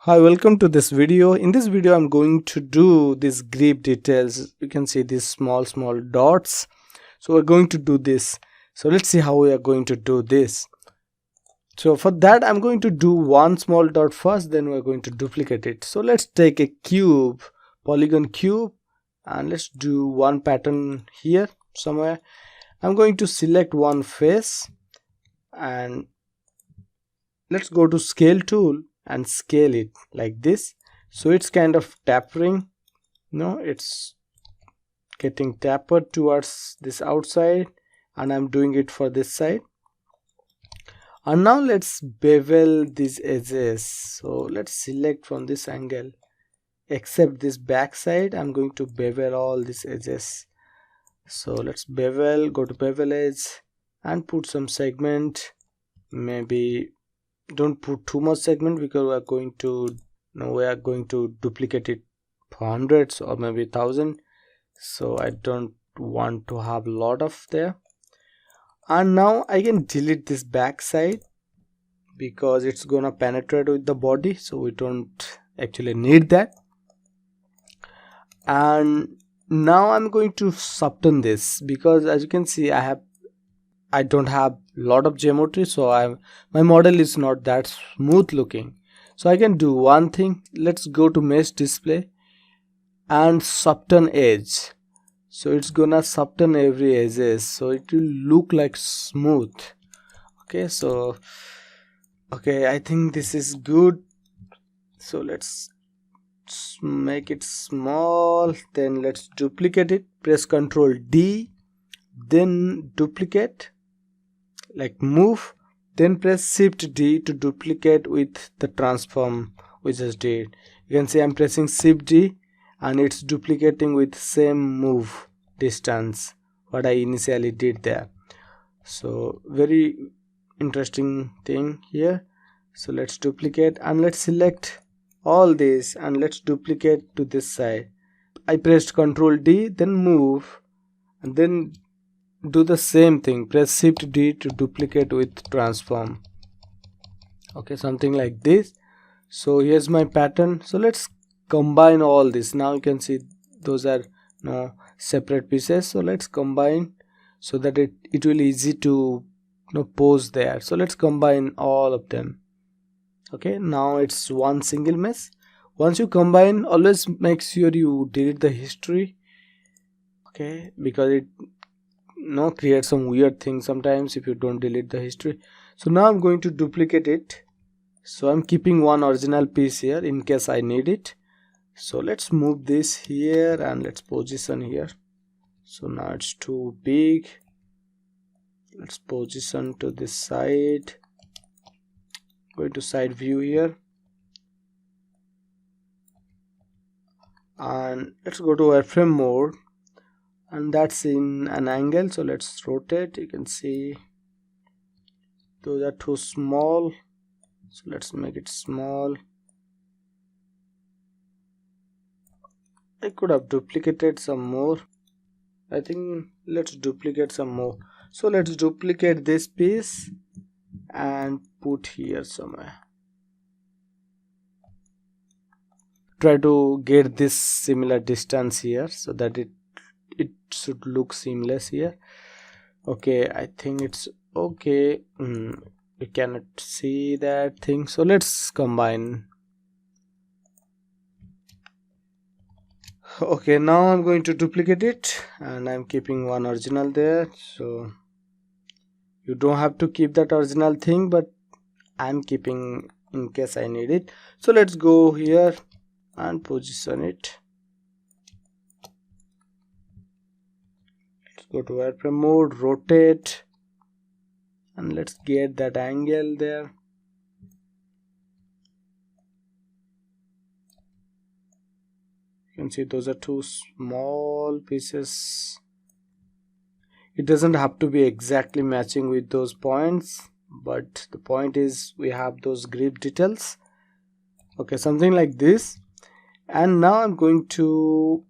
Hi, welcome to this video. In this video I'm going to do these grip details. You can see these small dots. So we're going to do this. So let's see how we are going to do this. So for that I'm going to do one small dot first, then we're going to duplicate it. So let's take a cube, polygon cube, and let's do one pattern here somewhere. I'm going to select one face and let's go to scale tool and scale it like this. So it's kind of tapering, it's getting tapered towards this outside, and I'm doing it for this side. And now let's bevel these edges. So let's select from this angle, except this back side. I'm going to bevel all these edges. So let's bevel, go to bevel edge and put some segment. Maybe don't put too much segment because we are going to duplicate it for hundreds or maybe 1000, so I don't want to have a lot of there. And now I can delete this back side because it's gonna penetrate with the body, so we don't actually need that. And now I'm going to soften this because as you can see I don't have lot of geometry, so my model is not that smooth looking. So I can do one thing. Let's go to mesh display and soften edge. So it's gonna soften every edges, so it will look like smooth. Okay, I think this is good. So let's make it small, then let's duplicate it. Press Ctrl D, then duplicate, like move, then press Shift D to duplicate with the transform we just did. You can see I'm pressing Shift D and it's duplicating with same move distance what I initially did there. So very interesting thing here. So let's duplicate and let's select all this and let's duplicate to this side. I pressed Ctrl D, then move, and then do the same thing, press Shift D to duplicate with transform. Okay, something like this. So here's my pattern. So let's combine all this. Now you can see those are separate pieces. So let's combine so that it will easy to pose there. So let's combine all of them. Okay, now it's one single mesh. Once you combine, always make sure you delete the history, okay, because it create some weird things sometimes if you don't delete the history. So now I'm going to duplicate it. So I'm keeping one original piece here in case I need it. So let's move this here and let's position here. So now it's too big. Let's position to this side. Going to side view here and let's go to wireframe mode, and that's in an angle. So let's rotate. You can see those are too small, so let's make it small. I could have duplicated some more. I think let's duplicate some more. So let's duplicate this piece and put here somewhere. Try to get this similar distance here so that it should look seamless here. Okay, I think it's okay. We cannot see that thing, so let's combine. Okay, now I'm going to duplicate it and I'm keeping one original there. So you don't have to keep that original thing, but I'm keeping in case I need it. So let's go here and position it. Go to wireframe mode, rotate, and let's get that angle there. You can see those are two small pieces. It doesn't have to be exactly matching with those points, but the point is we have those grip details. Okay, something like this. And now I'm going to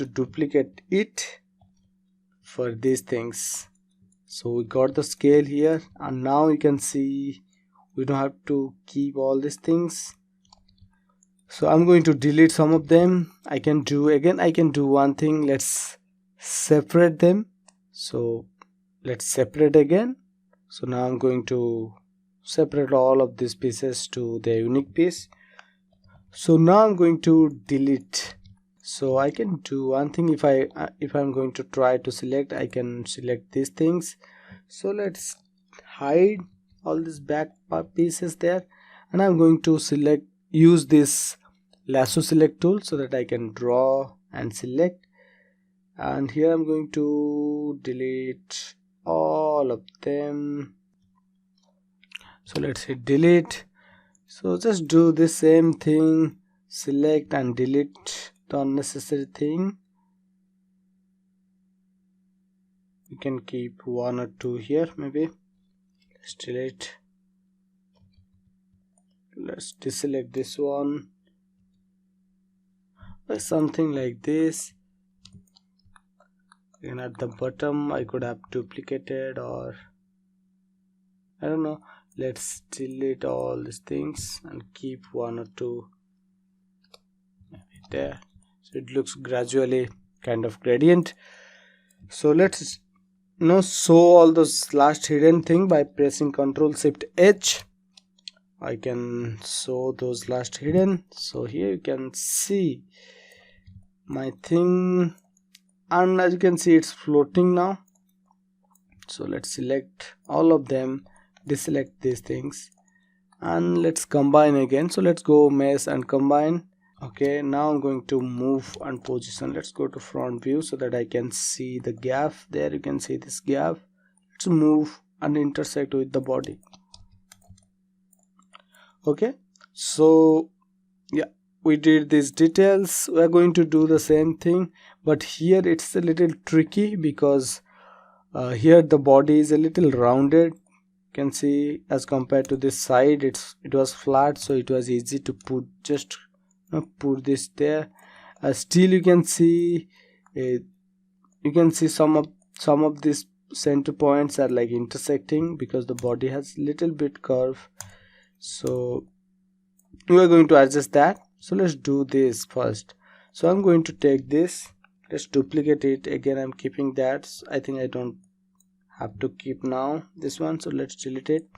duplicate it for these things. So we got the scale here, and now you can see we don't have to keep all these things. So I'm going to delete some of them. I can do one thing. Let's separate them. So let's separate again. So now I'm going to separate all of these pieces to the unique piece. So now I'm going to delete. So I can do one thing. If I'm going to try to select, I can select these things. So let's hide all these back pieces there, and I'm going to use this lasso select tool so that I can draw and select. And here I'm going to delete all of them. So let's hit delete. So just do the same thing, select and delete the unnecessary thing. You can keep one or two here maybe. Let's delete. Let's deselect this one, or something like this. And at the bottom I could have duplicated, or I don't know. Let's delete all these things and keep one or two maybe there, so it looks gradually kind of gradient. So let's show all those last hidden thing by pressing Ctrl Shift H. I can show those last hidden. So here you can see my thing, and as you can see it's floating now. So let's select all of them, deselect these things, and let's combine again. So let's go mesh and combine. Okay, now I'm going to move and position. Let's go to front view so that I can see the gap. There you can see this gap. Let's move and intersect with the body. Okay, so yeah, we did these details. We are going to do the same thing, but here it's a little tricky because here the body is a little rounded. You can see as compared to this side, it was flat, so it was easy to put this there. Still you can see some of these center points are like intersecting because the body has little bit curve. So we are going to adjust that. So let's do this first. So I'm going to take this, let's duplicate it again. I'm keeping that. I think I don't have to keep now this one, so let's delete it.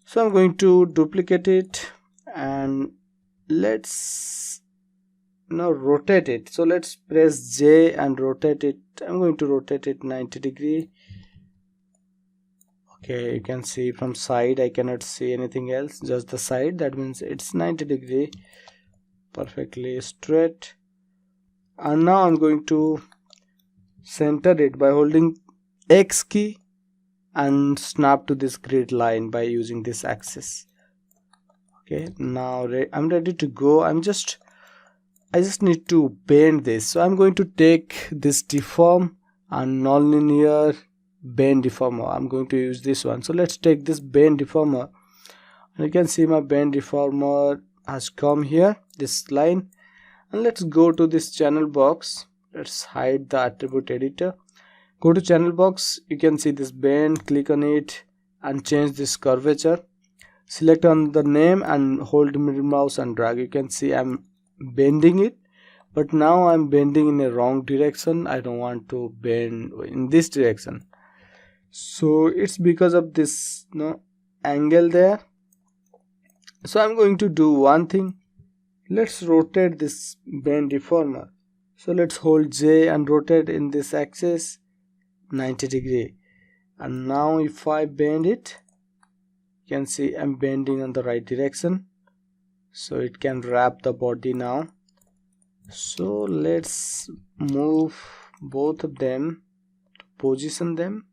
So I'm going to duplicate it and let's now rotate it. So let's press J and rotate it. I'm going to rotate it 90 degree. Okay, you can see from side I cannot see anything else, just the side. That means it's 90 degree, perfectly straight. And now I'm going to center it by holding X key and snap to this grid line by using this axis. Okay, now I'm ready to go. I just need to bend this. So I'm going to take this deform and nonlinear bend deformer. I'm going to use this one. So let's take this bend deformer, and you can see my bend deformer has come here, this line. And let's go to this channel box. Let's hide the attribute editor. Go to channel box. You can see this bend, click on it and change this curvature. Select on the name and hold middle mouse and drag. You can see I'm bending it, but now I'm bending in a wrong direction. I don't want to bend in this direction. So it's because of this angle there. So I'm going to do one thing. Let's rotate this bend deformer. So let's hold J and rotate in this axis 90 degree. And now if I bend it, you can see I'm bending in the right direction, so it can wrap the body now. So let's move both of them to position them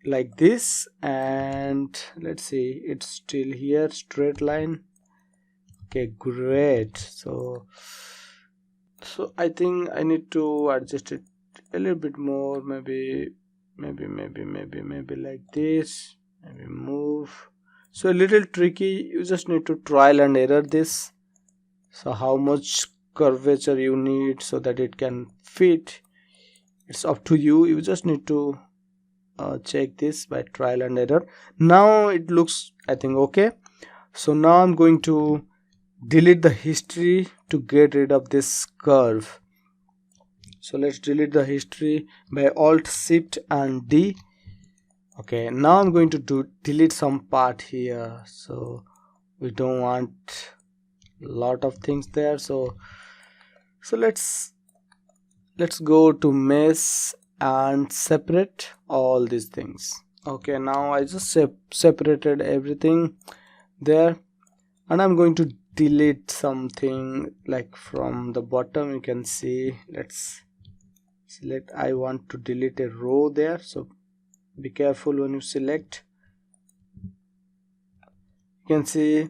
like this, and let's see, it's still here, straight line. Okay, great. So I think I need to adjust it a little bit more, maybe like this, maybe move. So a little tricky, you just need to trial and error this. So how much curvature you need so that it can fit, it's up to you. You just need to check this by trial and error. Now it looks, I think, okay. So now I'm going to delete the history to get rid of this curve. So let's delete the history by Alt Shift and D. Okay, now I'm going to delete some part here. So we don't want a lot of things there. So let's go to mesh and separate all these things. Okay, now I just separated everything there, and I'm going to delete something like from the bottom. You can see, let's select, I want to delete a row there, so be careful when you select. You can see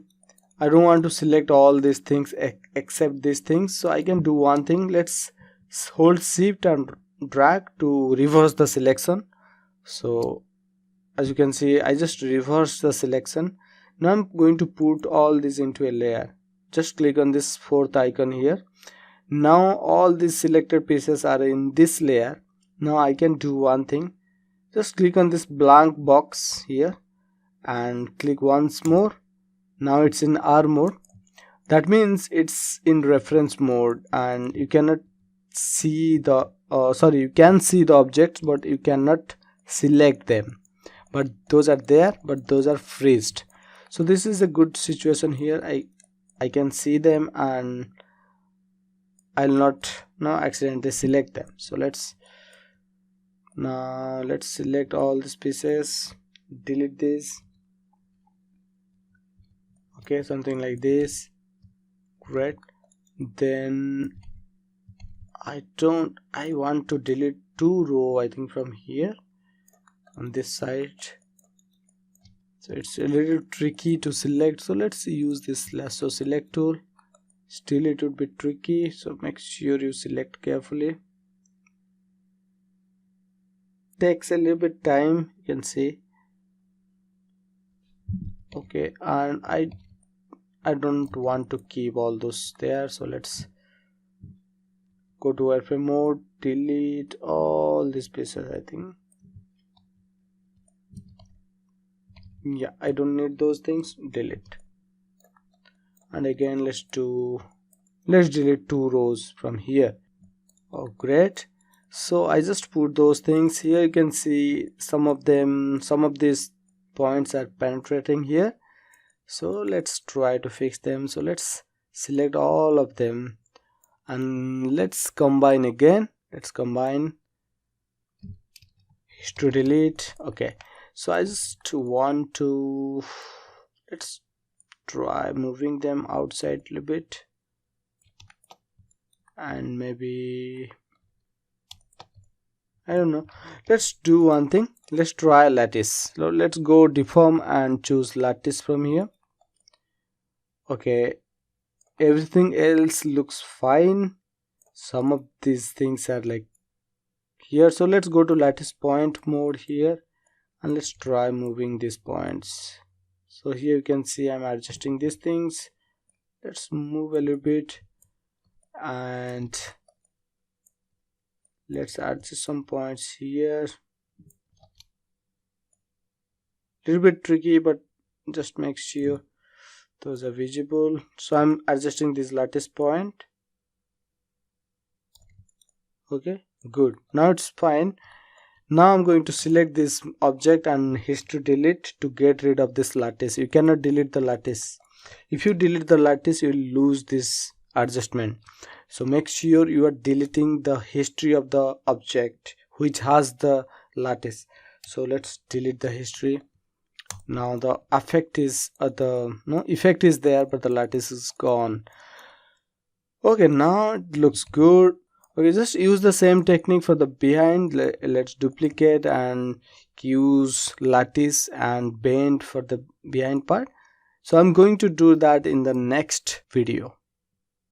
I don't want to select all these things except these things, so I can do one thing. Let's hold Shift and drag to reverse the selection. So as you can see, I just reversed the selection. Now I'm going to put all this into a layer. Just click on this fourth icon here. Now all these selected pieces are in this layer. Now I can do one thing. Just click on this blank box here and click once more. Now it's in R mode. That means it's in reference mode, and you cannot see the you can see the objects, but you cannot select them. But those are there, but those are freezed. So this is a good situation here. I can see them, and I'll not now accidentally select them. So let's select all these pieces, delete this. Okay, something like this. Great. Then I want to delete 2 rows, I think, from here on this side. So it's a little tricky to select, so let's use this lasso select tool. Still it would be tricky, so make sure you select carefully. Takes a little bit time, you can see. Okay, and I don't want to keep all those there, so let's go to wireframe mode, delete all these pieces. I think, yeah, I don't need those things. Delete. And again, let's delete 2 rows from here. Oh, great. So I just put those things here. You can see some of these points are penetrating here, so let's try to fix them. So let's select all of them and let's combine again. Let's combine to delete. Okay, so I just want to, let's try moving them outside a little bit, and maybe, I don't know, let's do one thing. Let's try lattice. So let's go deform and choose lattice from here. Okay, everything else looks fine. Some of these things are like here, so let's go to lattice point mode here, and let's try moving these points. So here you can see I'm adjusting these things. Let's move a little bit, and let's adjust some points here. Little bit tricky, but just make sure those are visible. So I'm adjusting this lattice point. Okay, good. Now it's fine. Now I'm going to select this object and history delete to get rid of this lattice. You cannot delete the lattice. If you delete the lattice, you will lose this adjustment. So make sure you are deleting the history of the object which has the lattice. So let's delete the history. Now the effect is effect is there, but the lattice is gone. Okay, now it looks good. Okay, just use the same technique for the behind. Let's duplicate and use lattice and bend for the behind part. So I'm going to do that in the next video.